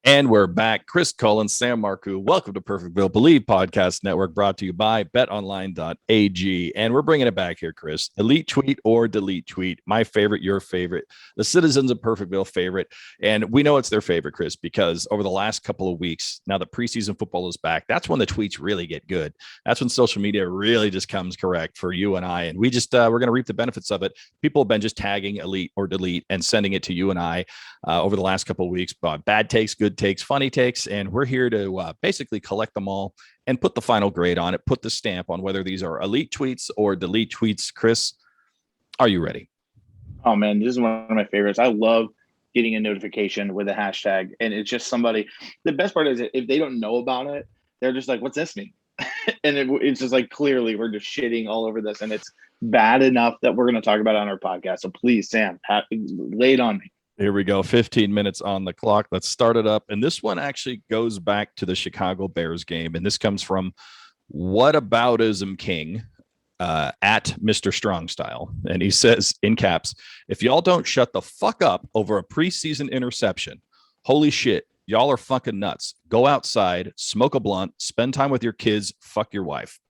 And we're back. Chris Cullen, Sam Marcoux. Welcome to Perfectville Believe Podcast Network, brought to you by betonline.ag. And we're bringing it back here, Chris. Elite tweet or delete tweet. My favorite, your favorite, the citizens of Perfectville favorite. And we know it's their favorite, Chris, because over the last couple of weeks, now that preseason football is back, that's when the tweets really get good. That's when social media really just comes correct for you and I. And we just, we're going to reap the benefits of it. People have been just tagging elite or delete and sending it to you and I over the last couple of weeks. Bad takes, good takes, funny takes, and we're here to basically collect them all and put the final grade on it, put the stamp on whether these are elite tweets or delete tweets. Chris, are you ready? Oh man, this is one of my favorites. I love getting a notification with a hashtag, and it's just somebody. The best part is if they don't know about it, they're just like, "What's this mean?" And it's just like clearly we're just shitting all over this, and it's bad enough that we're going to talk about it on our podcast. So please, Sam, lay it on me. Here we go. 15 minutes on the clock. Let's start it up. And this one actually goes back to the Chicago Bears game. And this comes from Whataboutism King at Mr. Strong Style. And he says in caps, if y'all don't shut the fuck up over a preseason interception, holy shit, y'all are fucking nuts. Go outside, smoke a blunt, spend time with your kids, fuck your wife.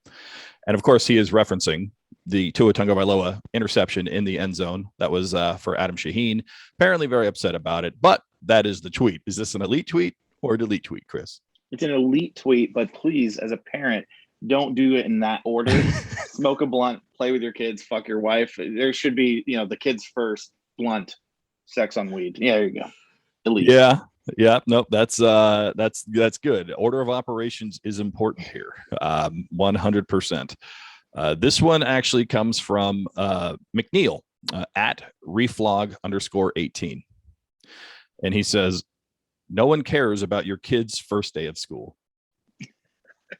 And of course, he is referencing the Tua Tagovailoa interception in the end zone. That was for Adam Shaheen. Apparently very upset about it, but that is the tweet. Is this an elite tweet or a delete tweet, Chris? It's an elite tweet, but please, as a parent, don't do it in that order. Smoke a blunt, play with your kids, fuck your wife. There should be, the kids first, blunt, sex on weed. Yeah, there you go. Elite. Yeah. Nope. That's good. Order of operations is important here. 100%. This one actually comes from McNeil at reflog_18. And he says, no one cares about your kid's first day of school.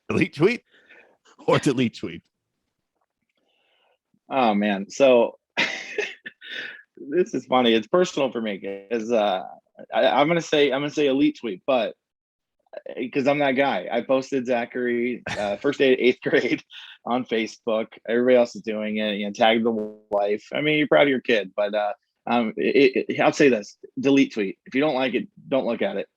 Elite tweet or delete tweet? Oh, man. So this is funny. It's personal for me because I'm going to say elite tweet, but because I'm that guy. I posted Zachary first day of 8th grade on Facebook. Everybody else is doing it. Tagged the wife. I mean, you're proud of your kid, but I'll say this: delete tweet. If you don't like it, don't look at it.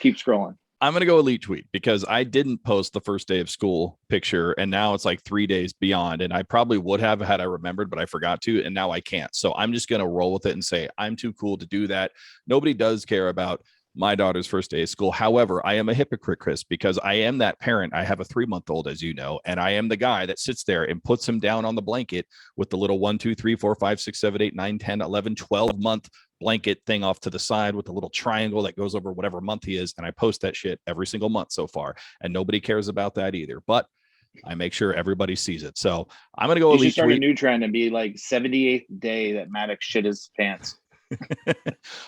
Keep scrolling. I'm going to go elite tweet because I didn't post the first day of school picture, and now it's like 3 days beyond, and I probably would have had I remembered, but I forgot to, and now I can't. So I'm just going to roll with it and say I'm too cool to do that. Nobody does care about my daughter's first day of school. However, I am a hypocrite, Chris, because I am that parent. I have a 3-month-old, as you know, and I am the guy that sits there and puts him down on the blanket with the little 1, 2, 3, 4, 5, 6, 7, 8, 9, 10, 11, 12-month blanket thing off to the side with the little triangle that goes over whatever month he is. And I post that shit every single month so far. And nobody cares about that either. But I make sure everybody sees it. So I'm going to go. You should start a new trend and be like 78th day that Maddox shit his pants.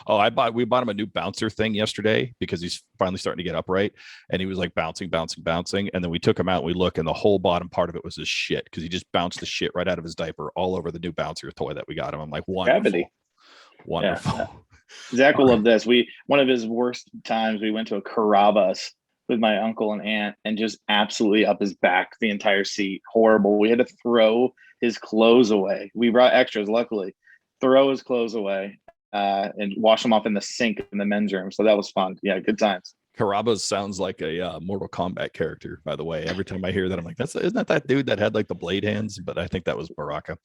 We bought him a new bouncer thing yesterday because he's finally starting to get upright, and he was like bouncing, and then we took him out and we look, and the whole bottom part of it was his shit because he just bounced the shit right out of his diaper all over the new bouncer toy that we got him. I'm like, wonderful. Yeah. Zach will love this. One of his worst times, we went to a Carrabba's with my uncle and aunt and just absolutely up his back the entire seat. Horrible. We had to throw his clothes away. We brought extras, luckily. Throw his clothes away and wash them off in the sink in the men's room. So that was fun. Yeah, good times. Carrabba's sounds like a Mortal Kombat character, by the way. Every time I hear that, I'm like, isn't that dude that had like the blade hands? But I think that was Baraka.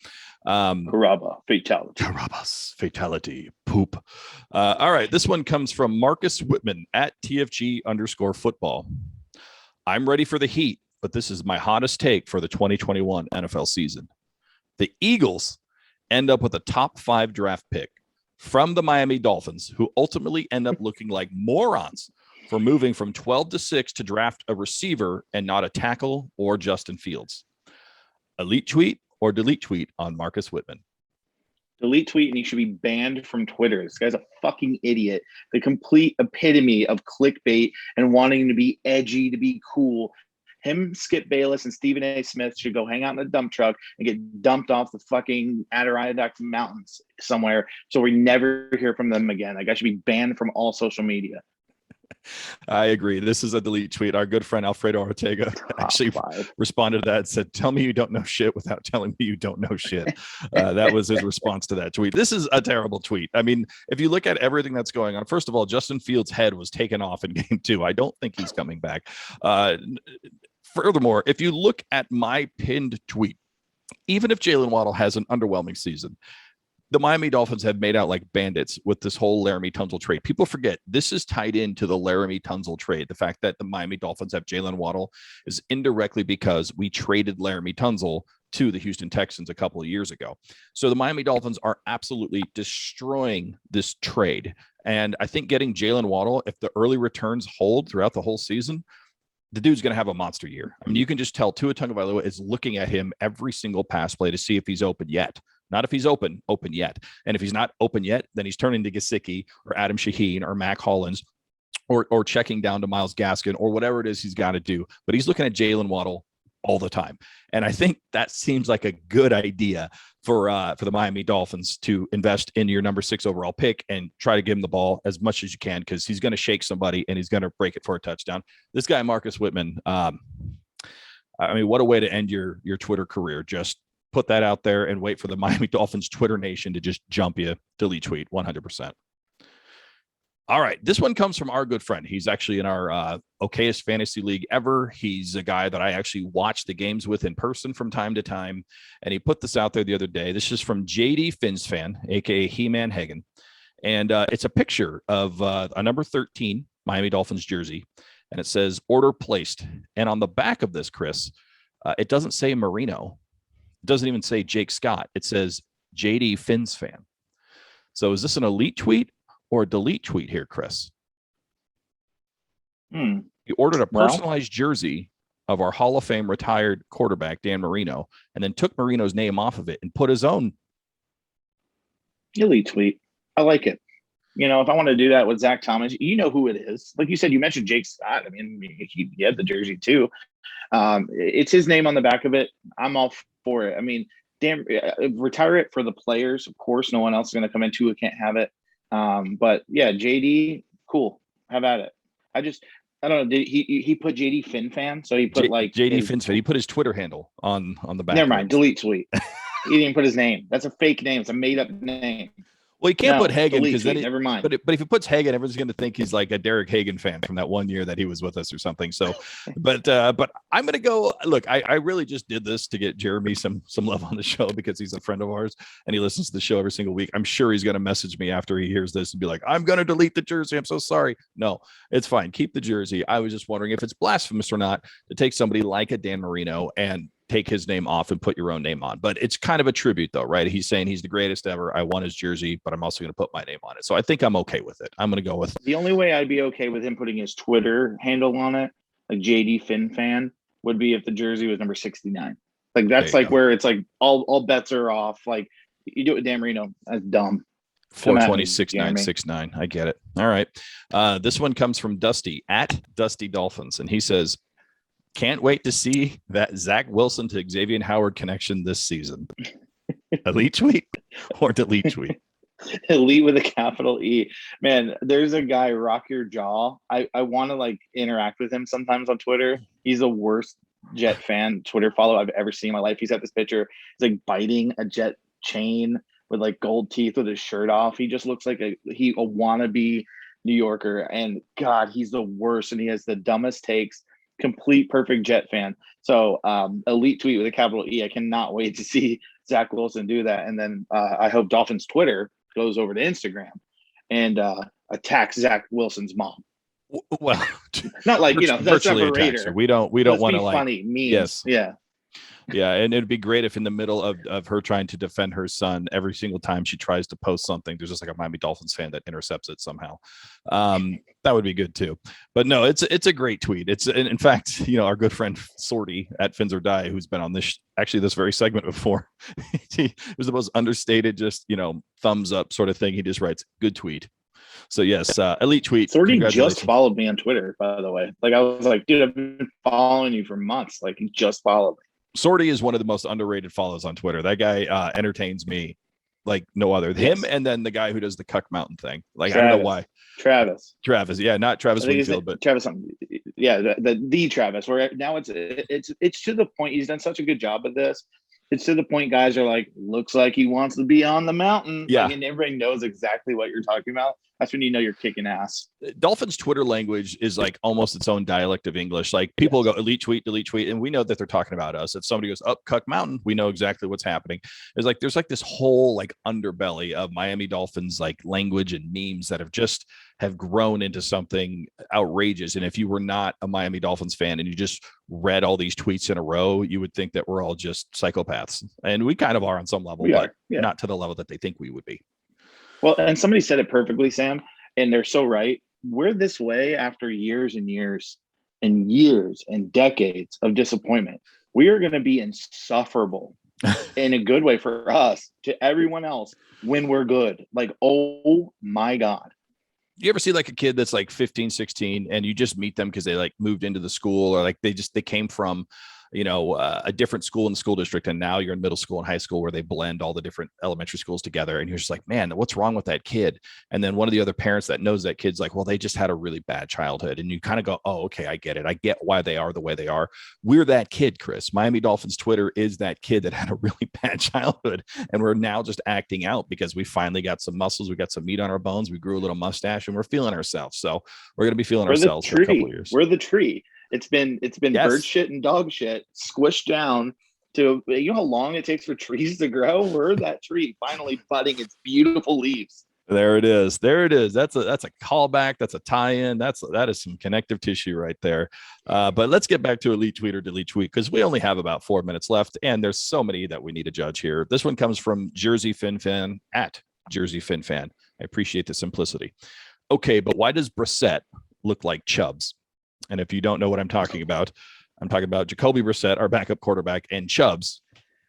Carrabba fatality. Carrabba's fatality. Poop. All right. This one comes from Marcus Whitman at TFG_football. I'm ready for the heat, but this is my hottest take for the 2021 NFL season. The Eagles end up with a top 5 draft pick from the Miami Dolphins, who ultimately end up looking like morons for moving from 12 to 6 to draft a receiver and not a tackle or Justin Fields. Elite tweet or delete tweet on Marcus Whitman? Delete tweet, and he should be banned from Twitter. This guy's a fucking idiot. The complete epitome of clickbait and wanting to be edgy, to be cool. Him, Skip Bayless, and Stephen A. Smith should go hang out in a dump truck and get dumped off the fucking Adirondack Mountains somewhere so we never hear from them again. That guy should be banned from all social media. I agree. This is a delete tweet. Our good friend Alfredo Ortega actually responded to that and said, "Tell me you don't know shit without telling me you don't know shit." That was his response to that tweet. This is a terrible tweet. I mean, if you look at everything that's going on, first of all, Justin Fields' head was taken off in game 2. I don't think he's coming back. Furthermore, if you look at my pinned tweet, even if Jalen Waddle has an underwhelming season, the Miami Dolphins have made out like bandits with this whole Laramie Tunsil trade. People forget this is tied into the Laramie Tunsil trade. The fact that the Miami Dolphins have Jalen Waddle is indirectly because we traded Laramie Tunsil to the Houston Texans a couple of years ago. So the Miami Dolphins are absolutely destroying this trade. And I think getting Jalen Waddle, if the early returns hold throughout the whole season, the dude's going to have a monster year. I mean, you can just tell Tua Tagovailoa is looking at him every single pass play to see if he's open yet. Not if he's open yet. And if he's not open yet, then he's turning to Gesicki or Adam Shaheen or Mac Hollins or checking down to Myles Gaskin or whatever it is he's got to do. But he's looking at Jalen Waddle all the time. And I think that seems like a good idea for the Miami Dolphins to invest in your number 6 overall pick and try to give him the ball as much as you can, because he's going to shake somebody and he's going to break it for a touchdown. This guy, Marcus Whitman, I mean, what a way to end your Twitter career. Just put that out there and wait for the Miami Dolphins Twitter nation to just jump you. Delete tweet 100%. All right. This one comes from our good friend. He's actually in our okayest fantasy league ever. He's a guy that I actually watch the games with in person from time to time. And he put this out there the other day. This is from JD Fins fan, aka He-Man Hagen. And it's a picture of a number 13 Miami Dolphins jersey. And it says order placed. And on the back of this, Chris, it doesn't say Marino. It doesn't even say Jake Scott. It says JD Fins fan. So is this an elite tweet or a delete tweet here, Chris? He ordered a personalized jersey of our Hall of Fame retired quarterback, Dan Marino, and then took Marino's name off of it and put his own. Elite tweet. I like it. You know, if I want to do that with Zach Thomas, you know who it is. Like you said, you mentioned Jake Scott. I mean, he had the jersey too. It's his name on the back of it. I'm all for it. I mean, damn, retire it for the players. Of course, no one else is going to come in who can't have it. But yeah, JD, cool. Have at it. I don't know. Did he put JD Fin fan? So he put JD Fin fan. He put his Twitter handle on the back. Never mind. Delete tweet. He didn't even put his name. That's a fake name. It's a made up name. Well, you can't put Hagen because then never mind. But if he puts Hagen, everyone's going to think he's like a Derek Hagen fan from that one year that he was with us or something. So, but I'm going to go. Look, I really just did this to get Jeremy some love on the show because he's a friend of ours and he listens to the show every single week. I'm sure he's going to message me after he hears this and be like, "I'm going to delete the jersey. I'm so sorry." No, it's fine. Keep the jersey. I was just wondering if it's blasphemous or not to take somebody like a Dan Marino and take his name off and put your own name on. But it's kind of a tribute though, right? He's saying he's the greatest ever. I want his jersey, but I'm also going to put my name on it. So I think I'm okay with it. I'm going to go with the only way I'd be okay with him putting his Twitter handle on it, like JD Fin fan, would be if the jersey was number 69. Like that's like where it's like all bets are off. Like you do it with Dan Marino, that's dumb. 420-6969. I get it. All right. This one comes from Dusty at Dusty Dolphins. And he says, can't wait to see that Zach Wilson to Xavier Howard connection this season. Elite tweet or delete tweet? Elite with a capital E. Man, there's a guy, Rock Your Jaw. I want to like interact with him sometimes on Twitter. He's the worst Jet fan Twitter follow I've ever seen in my life. He's at this picture. He's like biting a Jet chain with like gold teeth with his shirt off. He just looks like a wannabe New Yorker. And God, he's the worst. And he has the dumbest takes. Complete perfect Jet fan. So elite tweet with a capital E. I cannot wait to see Zach Wilson do that. And then I hope Dolphins Twitter goes over to Instagram and attacks Zach Wilson's mom. Well, not like, you know, that's a Raider. We don't want to like funny memes. Yes. Yeah. Yeah, and it'd be great if in the middle of her trying to defend her son, every single time she tries to post something, there's just like a Miami Dolphins fan that intercepts it somehow. That would be good too. But no, it's a great tweet. It's in fact, you know, our good friend Sorty at Fins or Die, who's been on this very segment before. He was the most understated, just, you know, thumbs up sort of thing. He just writes, "Good tweet." So yes, elite tweet. Sorty just followed me on Twitter, by the way. Like I was like, dude, I've been following you for months. Like he just followed me. Sorty is one of the most underrated follows on Twitter. That guy entertains me like no other. Him Yes. and then the guy who does the Cuck Mountain thing. Like I don't know why. Travis. Travis, yeah, not Travis I think it's Wingfield, but Travis something. Yeah, the Travis. Where now it's to the point. He's done such a good job of this. It's to the point guys are like, looks like he wants to be on the mountain. Yeah. Like, and everybody knows exactly what you're talking about. That's when you know you're kicking ass. Dolphins Twitter language is like almost its own dialect of English. Like people go elite tweet, delete tweet, and we know that they're talking about us. If somebody goes up Cuck Mountain, we know exactly what's happening. There's like this whole like underbelly of Miami Dolphins like language and memes that have grown into something outrageous. And if you were not a Miami Dolphins fan and you just read all these tweets in a row, you would think that we're all just psychopaths. And we kind of are on some level, but not to the level that they think we would be. Well, and somebody said it perfectly, Sam, and they're so right. We're this way after years and years and years and decades of disappointment. We are going to be insufferable in a good way for us to everyone else when we're good. Like, oh my God. You ever see like a kid that's like 15, 16 and you just meet them because they like moved into the school or like they came from, a different school in the school district. And now you're in middle school and high school where they blend all the different elementary schools together. And you're just like, man, what's wrong with that kid? And then one of the other parents that knows that kid's like, well, they just had a really bad childhood. And you kind of go, oh, okay, I get it. I get why they are the way they are. We're that kid, Chris. Miami Dolphins Twitter is that kid that had a really bad childhood. And we're now just acting out because we finally got some muscles. We got some meat on our bones. We grew a little mustache and we're feeling ourselves. So we're going to be feeling ourselves for a couple of years. We're the tree. It's been yes. Bird shit and dog shit squished down to, you know how long it takes for trees to grow? We're that tree finally budding its beautiful leaves. There it is. That's a callback. That's a tie-in. That is some connective tissue right there. But let's get back to elite tweet or delete tweet because we only have about 4 minutes left, and there's so many that we need to judge here. This one comes from Jersey FinFan at Jersey FinFan. I appreciate the simplicity. Okay, but why does Brissett look like Chubbs? And if you don't know what I'm talking about Jacoby Brissett, our backup quarterback, and Chubbs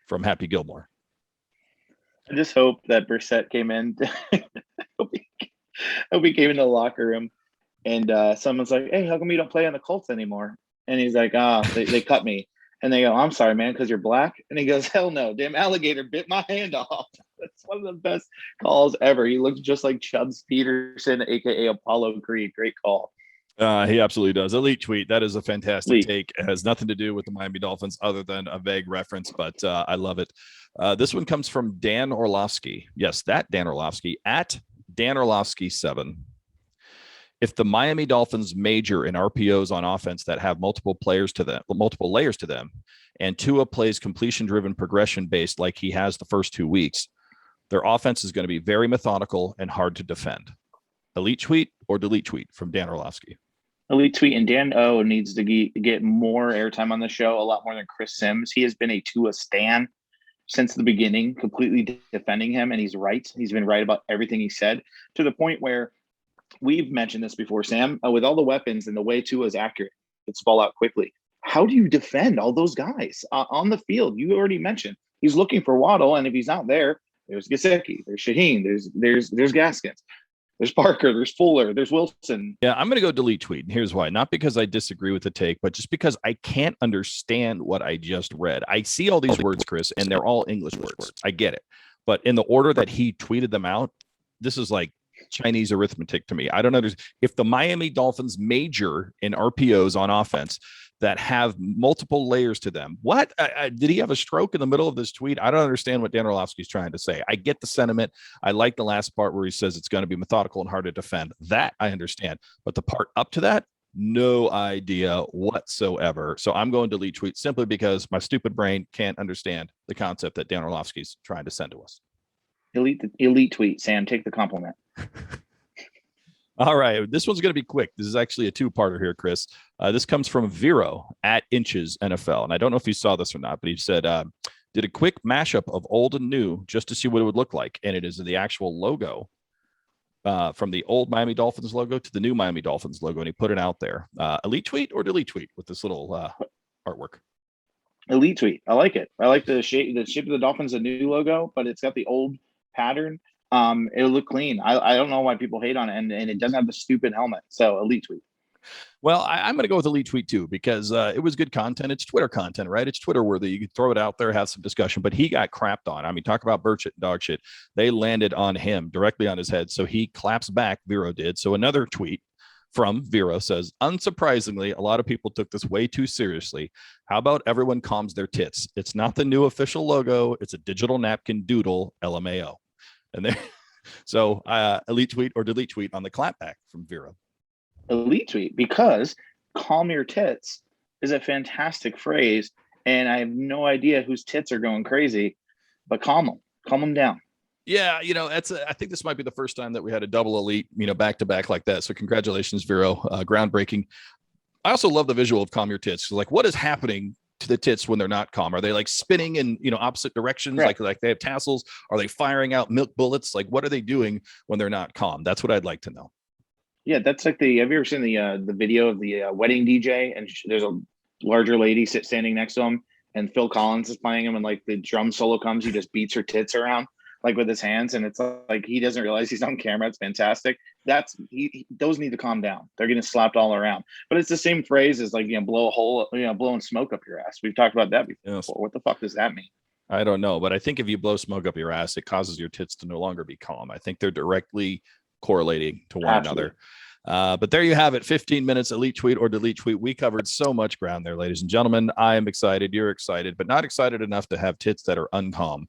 from Happy Gilmore. I just hope that Brissett came in. hope he came into the locker room and someone's like, hey, how come you don't play on the Colts anymore? And he's like, they cut me. And they go, I'm sorry, man, because you're black. And he goes, hell no, damn alligator bit my hand off. That's one of the best calls ever. He looks just like Chubbs Peterson, a.k.a. Apollo Creed. Great call. He absolutely does. Elite tweet. That is a fantastic take. It has nothing to do with the Miami Dolphins other than a vague reference, but I love it. This one comes from Dan Orlovsky. Yes, that Dan Orlovsky at Dan Orlovsky 7. If the Miami Dolphins major in RPOs on offense that have multiple layers to them, and Tua plays completion-driven progression-based like he has the first 2 weeks, their offense is going to be very methodical and hard to defend. Elite tweet or delete tweet from Dan Orlovsky? Elite tweet, and Dan O needs to get more airtime on the show, a lot more than Chris Sims. He has been a Tua stan since the beginning, completely defending him, and he's right. He's been right about everything he said, to the point where we've mentioned this before, Sam, with all the weapons and the way Tua is accurate, it's ball out quickly. How do you defend all those guys on the field? You already mentioned he's looking for Waddle, and if he's not there, there's Gesicki, there's Shaheen, there's Gaskins. There's Parker, there's Fuller, there's Wilson. Yeah, I'm going to go delete tweet. And here's why. Not because I disagree with the take, but just because I can't understand what I just read. I see all these words, Chris, and they're all English words. I get it. But in the order that he tweeted them out, this is like Chinese arithmetic to me. I don't understand. If the Miami Dolphins major in RPOs on offense that have multiple layers to them, what did he have a stroke in the middle of this tweet? I don't understand what Dan Orlovsky is trying to say. I get the sentiment. I like the last part where he says it's going to be methodical and hard to defend. That I understand, but the part up to that, no idea whatsoever. So I'm going to delete tweet simply because my stupid brain can't understand the concept that Dan Orlovsky is trying to send to us. Elite tweet, Sam. Take the compliment. All right. This one's going to be quick. This is actually a two-parter here, Chris. This comes from Vero at Inches NFL. And I don't know if you saw this or not, but he said, did a quick mashup of old and new just to see what it would look like. And it is the actual logo from the old Miami Dolphins logo to the new Miami Dolphins logo. And he put it out there. Elite tweet or delete tweet with this little artwork? Elite tweet. I like it. I like the shape of the Dolphins, a new logo, but it's got the old pattern. It'll look clean. I don't know why people hate on it, and it doesn't have the stupid helmet. So elite tweet. Well, I'm going to go with Elite Tweet too, because it was good content. It's Twitter content, right? It's Twitter worthy. You can throw it out there, have some discussion, but he got crapped on. I mean, talk about bird shit and dog shit. They landed on him directly on his head. So he claps back, Vero did. So another tweet from Vero says, unsurprisingly, a lot of people took this way too seriously. How about everyone calms their tits? It's not the new official logo. It's a digital napkin doodle, LMAO. And there, so Elite Tweet or Delete Tweet on the clapback from Vero. Elite Tweet, because calm your tits is a fantastic phrase. And I have no idea whose tits are going crazy, but calm them down. Yeah, I think this might be the first time that we had a double elite, back to back like that. So congratulations, Vero, groundbreaking. I also love the visual of calm your tits. Like, what is happening to the tits when they're not calm? Are they like spinning in opposite directions? Right. Like they have tassels? Are they firing out milk bullets? Like, what are they doing when they're not calm? That's what I'd like to know. Yeah, that's like have you ever seen the video of the wedding DJ, and there's a larger lady standing next to him, and Phil Collins is playing him, and like the drum solo comes, he just beats her tits around like with his hands, and it's like he doesn't realize he's on camera. It's fantastic. Those need to calm down. They're getting slapped all around. But it's the same phrase as like blow a hole, blowing smoke up your ass. We've talked about that before. Yes. What the fuck does that mean? I don't know, but I think if you blow smoke up your ass, it causes your tits to no longer be calm. I think they're directly correlating to one another. But there you have it. 15 minutes, Elite Tweet or Delete Tweet. We covered so much ground there, ladies and gentlemen. I am excited. You're excited, but not excited enough to have tits that are uncalm.